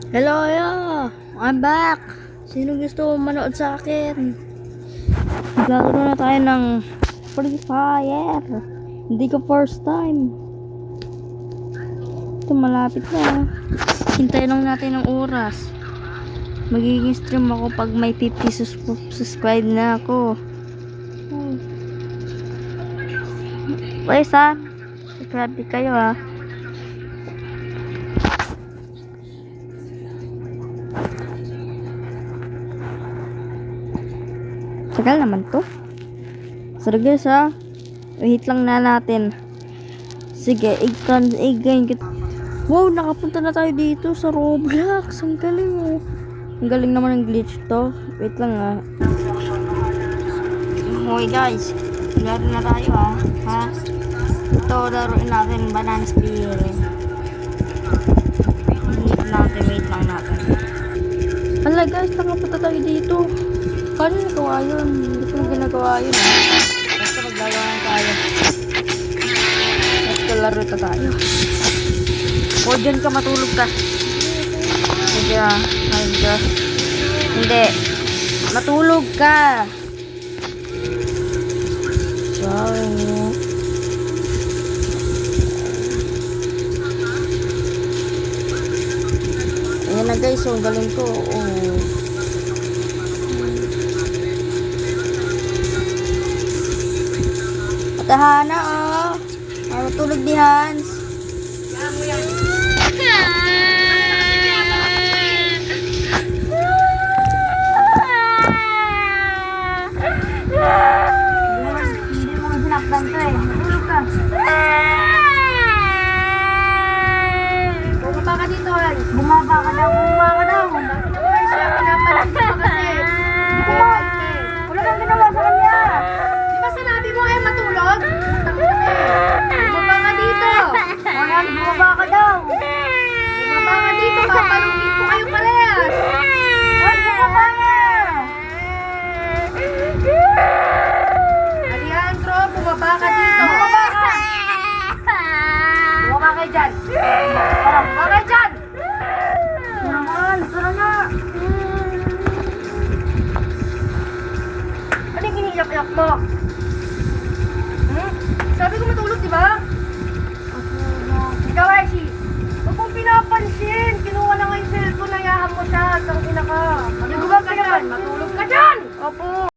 Hello. I'm back. Sino gusto manood sa akin? Maglalaro na tayo ng Free Fire. Hindi ko first time. Ito malapit na. Hintayin lang natin ng oras. Magiging stream ako pag may 50 subscribe na ako. Please subscribe kayo ha. Tagal naman to. So guys wait lang na natin. Sige, igayin kita. Wow, nakapunta na tayo dito sa Roblox. Ang galing oh. Ang galing naman ng glitch to. Wait lang Okay guys, laro na tayo ha. Ito, laruin natin banana spear. Wait lang natin. Hala guys, nakapunta tayo dito. Paano nagawa yun? Hindi ko na ginagawa yun Basta maglalawan tayo. Basta laro tayo. O dyan ka, matulog ka. Hindi. Matulog ka. Wow. Ayan na guys, ang galing ko. Tahana matulog di Hans. Hindi mo sinaktan to matulog ka. Bumaba ka dito Hans. Bumaba ka daw. Bakit naman siya pinapalit ka kasi? Wala kang ginawa sa kanya. Di ba sinabi mo matulog? Bumaba ka dito. Bumaba ka daw. Bumaba ka dito. Papalugin ko kayo parehas. Bumaba ka. Alejandro, bumaba ka dito. Bumaba ka. Bumaba kayo dyan. Bumaba kayo dyan. Tara na. Ano yung giniyak-yak mo? Sabi ko matulog, di ba? Ikaw, Aishi. Huwag mong pinapansin. Kinuha na nga yung cellphone, nayahan mo siya. Tangina ka. Matulog ka dyan. Matulog ka dyan. Opo.